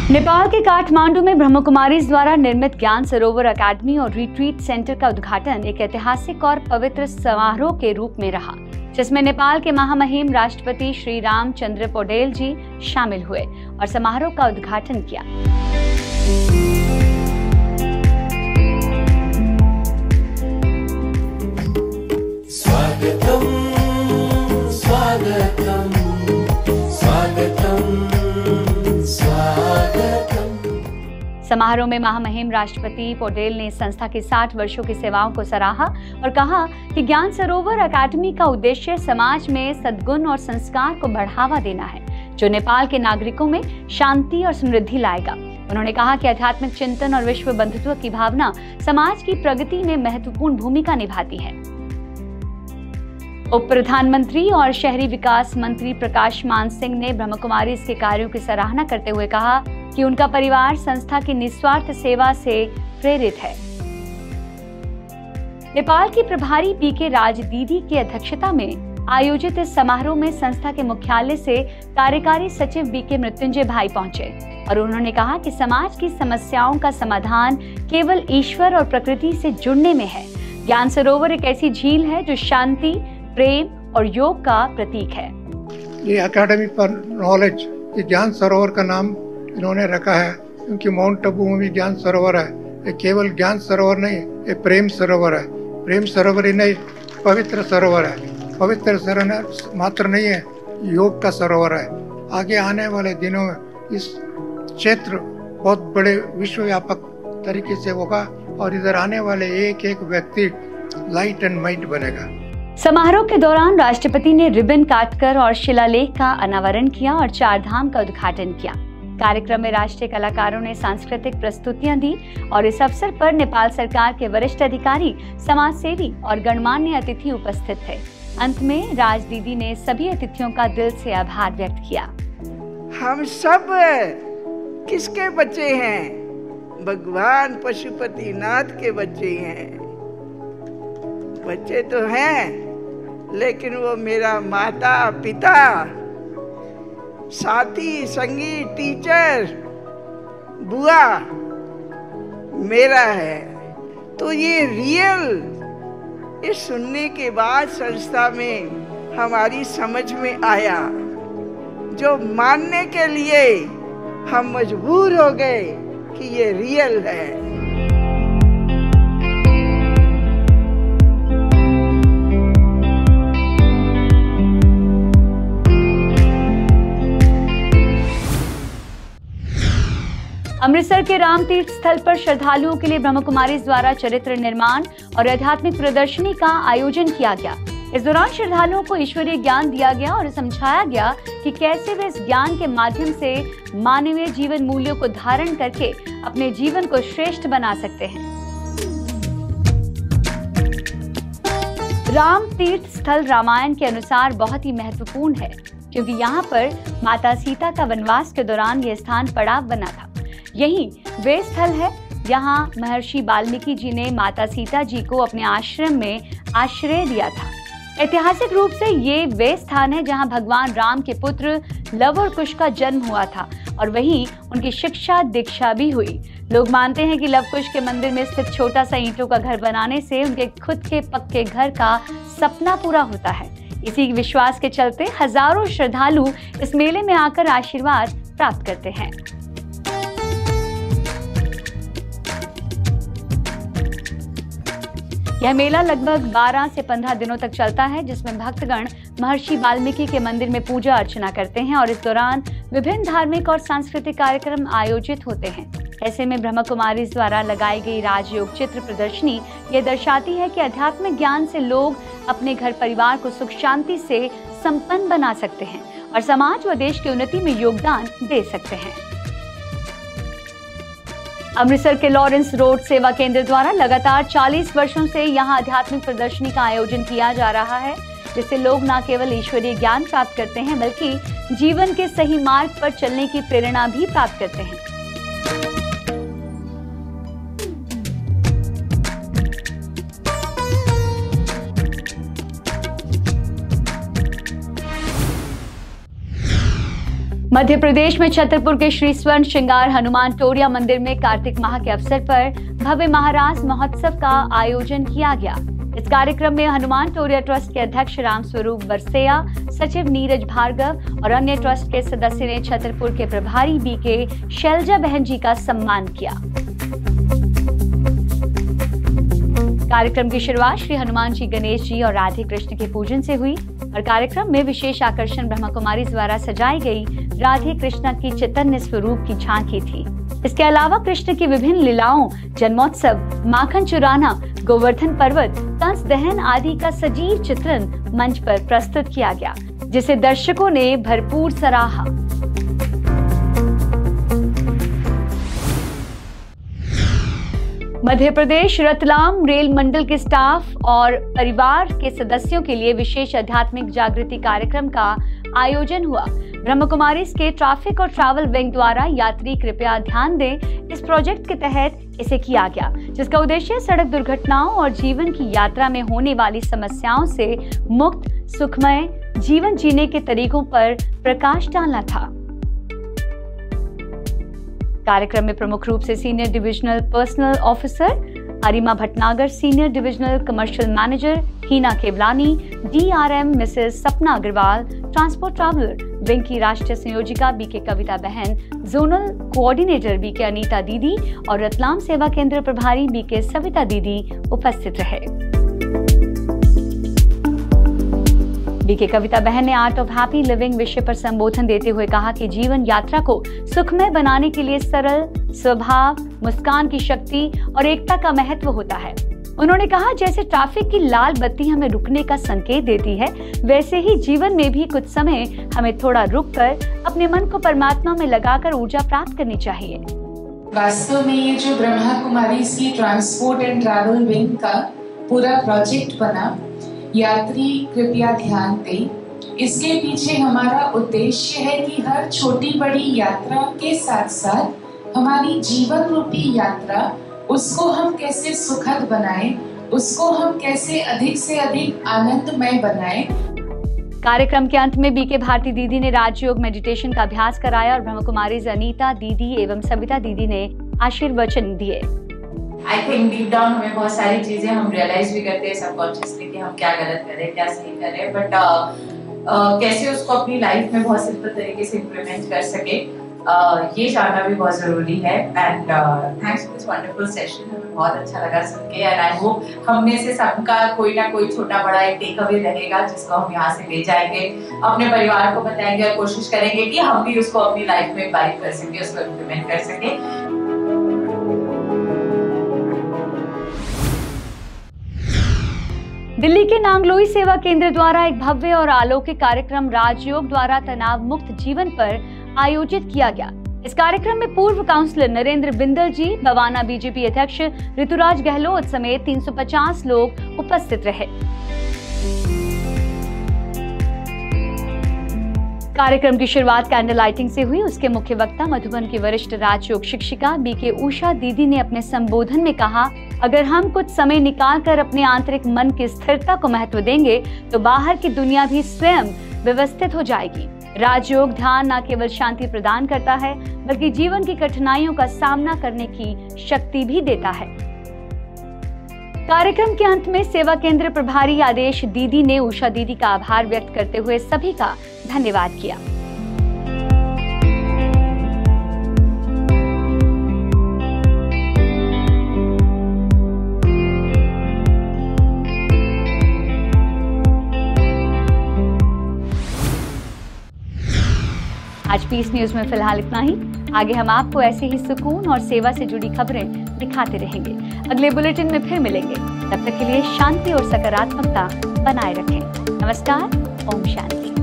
नेपाल के काठमांडू में ब्रह्मकुमारीज द्वारा निर्मित ज्ञान सरोवर अकेडमी और रिट्रीट सेंटर का उद्घाटन एक ऐतिहासिक और पवित्र समारोह के रूप में रहा, जिसमें नेपाल के महामहिम राष्ट्रपति श्री रामचंद्र पौडेल जी शामिल हुए और समारोह का उद्घाटन किया। स्वागतम स्वागतम स्वागतम स्वागतम। समारोह में महामहिम राष्ट्रपति पौडेल ने संस्था की 60 वर्षों की सेवाओं को सराहा और कहा कि ज्ञान सरोवर अकेडमी का उद्देश्य समाज में सद्गुण और संस्कार को बढ़ावा देना है, जो नेपाल के नागरिकों में शांति और समृद्धि लाएगा। उन्होंने कहा कि आध्यात्मिक चिंतन और विश्व बंधुत्व की भावना समाज की प्रगति में महत्वपूर्ण भूमिका निभाती है। उप प्रधानमंत्री और शहरी विकास मंत्री प्रकाश मान सिंह ने ब्रह्मकुमारीज के कार्यों की सराहना करते हुए कहा कि उनका परिवार संस्था की निस्वार्थ सेवा से प्रेरित है। नेपाल की प्रभारी पीके राज दीदी की अध्यक्षता में आयोजित इस समारोह में संस्था के मुख्यालय से कार्यकारी सचिव बीके मृत्युंजय भाई पहुंचे और उन्होंने कहा कि समाज की समस्याओं का समाधान केवल ईश्वर और प्रकृति से जुड़ने में है। ज्ञान सरोवर एक ऐसी झील है जो शांति, प्रेम और योग का प्रतीक है। ये अकेडमी फॉर नॉलेज, ये ज्ञान सरोवर का नाम इन्होंने रखा है क्योंकि माउंट आबू में भी ज्ञान सरोवर है। ये केवल ज्ञान सरोवर नहीं, ये प्रेम सरोवर है। प्रेम सरोवर ही नहीं, पवित्र सरोवर है। पवित्र सरोवर मात्र नहीं है, योग का सरोवर है। आगे आने वाले दिनों में इस क्षेत्र बहुत बड़े विश्वव्यापक तरीके से होगा और इधर आने वाले एक एक व्यक्ति लाइट एंड माइट बनेगा। समारोह के दौरान राष्ट्रपति ने रिबन काटकर और शिलालेख का अनावरण किया और 4 धाम का उद्घाटन किया। कार्यक्रम में राष्ट्रीय कलाकारों ने सांस्कृतिक प्रस्तुतियां दी और इस अवसर पर नेपाल सरकार के वरिष्ठ अधिकारी, समाजसेवी और गणमान्य अतिथि उपस्थित थे। अंत में राज दीदी ने सभी अतिथियों का दिल से आभार व्यक्त किया। हम सब किसके बच्चे हैं? भगवान पशुपतिनाथ के बच्चे हैं। बच्चे तो हैं, लेकिन वो मेरा माता पिता, साथी, संगी, टीचर, बुआ मेरा है। तो ये रियल, ये सुनने के बाद संस्था में हमारी समझ में आया, जो मानने के लिए हम मजबूर हो गए कि ये रियल है। अमृतसर के राम तीर्थ स्थल पर श्रद्धालुओं के लिए ब्रह्मकुमारीज द्वारा चरित्र निर्माण और आध्यात्मिक प्रदर्शनी का आयोजन किया गया। इस दौरान श्रद्धालुओं को ईश्वरीय ज्ञान दिया गया और समझाया गया कि कैसे वे इस ज्ञान के माध्यम से मानवीय जीवन मूल्यों को धारण करके अपने जीवन को श्रेष्ठ बना सकते हैं। राम तीर्थ स्थल रामायण के अनुसार बहुत ही महत्वपूर्ण है, क्योंकि यहाँ पर माता सीता का वनवास के दौरान यह स्थान पड़ाव बना था। यही वे स्थल है जहाँ महर्षि वाल्मीकि जी ने माता सीता जी को अपने आश्रम में आश्रय दिया था। ऐतिहासिक रूप से ये वे स्थान है जहाँ भगवान राम के पुत्र लव और कुश का जन्म हुआ था और वहीं उनकी शिक्षा दीक्षा भी हुई। लोग मानते हैं कि लव कुश के मंदिर में स्थित छोटा सा ईंटों का घर बनाने से उनके खुद के पक्के घर का सपना पूरा होता है। इसी विश्वास के चलते हजारों श्रद्धालु इस मेले में आकर आशीर्वाद प्राप्त करते हैं। यह मेला लगभग 12 से 15 दिनों तक चलता है, जिसमें भक्तगण महर्षि वाल्मीकि के मंदिर में पूजा अर्चना करते हैं और इस दौरान विभिन्न धार्मिक और सांस्कृतिक कार्यक्रम आयोजित होते हैं। ऐसे में ब्रह्मकुमारीज द्वारा लगाई गई राजयोग चित्र प्रदर्शनी ये दर्शाती है कि आध्यात्मिक ज्ञान से लोग अपने घर परिवार को सुख शांति से संपन्न बना सकते हैं और समाज व देश की उन्नति में योगदान दे सकते हैं। अमृतसर के लॉरेंस रोड सेवा केंद्र द्वारा लगातार 40 वर्षों से यहां आध्यात्मिक प्रदर्शनी का आयोजन किया जा रहा है, जिससे लोग न केवल ईश्वरीय ज्ञान प्राप्त करते हैं बल्कि जीवन के सही मार्ग पर चलने की प्रेरणा भी प्राप्त करते हैं। मध्य प्रदेश में छतरपुर के श्री स्वर्ण श्रृंगार हनुमान टोरिया मंदिर में कार्तिक माह के अवसर पर भव्य महारास महोत्सव का आयोजन किया गया। इस कार्यक्रम में हनुमान टोरिया ट्रस्ट के अध्यक्ष रामस्वरूप बरसेया, सचिव नीरज भार्गव और अन्य ट्रस्ट के सदस्य ने छतरपुर के प्रभारी बीके शैलजा बहन जी का सम्मान किया। कार्यक्रम की शुरुआत श्री हनुमान जी, गणेश जी और राधे कृष्ण के पूजन से हुई और कार्यक्रम में विशेष आकर्षण ब्रह्मा कुमारी द्वारा सजाई गई राधे कृष्ण की चैतन्य स्वरूप की झांकी थी। इसके अलावा कृष्ण की विभिन्न लीलाओं, जन्मोत्सव, माखन चुराना, गोवर्धन पर्वत, कंस दहन आदि का सजीव चित्रण मंच पर प्रस्तुत किया गया, जिसे दर्शकों ने भरपूर सराहा। मध्य प्रदेश रतलाम रेल मंडल के स्टाफ और परिवार के सदस्यों के लिए विशेष आध्यात्मिक जागृति कार्यक्रम का आयोजन हुआ। ब्रह्मा कुमारी के ट्रैफिक और ट्रैवल विंग द्वारा यात्री कृपया ध्यान दें इस प्रोजेक्ट के तहत इसे किया गया, जिसका उद्देश्य सड़क दुर्घटनाओं और जीवन की यात्रा में होने वाली समस्याओं से मुक्त सुखमय जीवन जीने के तरीकों पर प्रकाश डालना था। कार्यक्रम में प्रमुख रूप से senior divisional personnel officer Arima Bhatnagar, senior divisional commercial manager Heena Kewalani, DRM Mrs Sapna Agarwal, transport traveller wing की राष्ट्रीय संयोजिका बीके कविता बहन, जोनल कोऑर्डिनेटर बीके अनीता दीदी और रतलाम सेवा केंद्र प्रभारी बीके सविता दीदी उपस्थित रहे। बीके कविता बहन ने आर्ट ऑफ हैप्पी लिविंग विषय पर संबोधन देते हुए कहा कि जीवन यात्रा को सुखमय बनाने के लिए सरल स्वभाव, मुस्कान की शक्ति और एकता का महत्व होता है। उन्होंने कहा, जैसे ट्रैफिक की लाल बत्ती हमें रुकने का संकेत देती है, वैसे ही जीवन में भी कुछ समय हमें थोड़ा रुककर अपने मन को परमात्मा में लगाकर ऊर्जा प्राप्त करनी चाहिए। वास्तव में ये जो ब्रह्मा कुमारी की ट्रांसपोर्ट एंड ट्रैवल विंग का पूरा प्रोजेक्ट बना, यात्री कृपया ध्यान दें, इसके पीछे हमारा उद्देश्य है कि हर छोटी बड़ी यात्रा के साथ साथ हमारी जीवन रूपी यात्रा, उसको हम कैसे सुखद बनाएं, उसको हम कैसे अधिक से अधिक आनंदमय बनाएं। कार्यक्रम के अंत में बीके भारती दीदी ने राजयोग मेडिटेशन का अभ्यास कराया और ब्रह्मा कुमारी अनीता दीदी एवं सविता दीदी ने आशीर्वचन दिए। आई थिंक डीप डाउन हमें बहुत सारी चीजें हम रियलाइज भी करते हैं सबकॉन्शियसली कि हम क्या गलत कर रहे हैं, क्या सही कर रहे हैं, बट कैसे उसको अपनी लाइफ में बहुत सिंपल तरीके से इम्प्लीमेंट कर सके, ये जानना भी बहुत जरूरी है। And thanks for this wonderful session, हमें बहुत अच्छा लगा सुन के। एंड आई होप हमने से सबका कोई ना कोई छोटा बड़ा एक टेक अवे रहेगा, जिसको हम यहाँ से ले जाएंगे, अपने परिवार को बताएंगे और कोशिश करेंगे कि हम भी उसको अपनी लाइफ में इम्बाइब कर सके, उसको इम्प्लीमेंट कर सके। दिल्ली के नांगलोई सेवा केंद्र द्वारा एक भव्य और अलौकिक कार्यक्रम राजयोग द्वारा तनाव मुक्त जीवन पर आयोजित किया गया। इस कार्यक्रम में पूर्व काउंसलर नरेंद्र बिंदल जी, बवाना बीजेपी अध्यक्ष ऋतुराज गहलोत समेत 350 लोग उपस्थित रहे। कार्यक्रम की शुरुआत कैंडल लाइटिंग से हुई। उसके मुख्य वक्ता मधुबन की वरिष्ठ राजयोग शिक्षिका बीके उषा दीदी ने अपने संबोधन में कहा, अगर हम कुछ समय निकालकर अपने आंतरिक मन की स्थिरता को महत्व देंगे तो बाहर की दुनिया भी स्वयं व्यवस्थित हो जाएगी। राजयोग ध्यान न केवल शांति प्रदान करता है, बल्कि जीवन की कठिनाइयों का सामना करने की शक्ति भी देता है। कार्यक्रम के अंत में सेवा केंद्र प्रभारी आदेश दीदी ने उषा दीदी का आभार व्यक्त करते हुए सभी का धन्यवाद किया। आज पीस न्यूज में फिलहाल इतना ही। आगे हम आपको ऐसे ही सुकून और सेवा से जुड़ी खबरें दिखाते रहेंगे। अगले बुलेटिन में फिर मिलेंगे। तब तक के लिए शांति और सकारात्मकता बनाए रखें। नमस्कार। ओम शांति।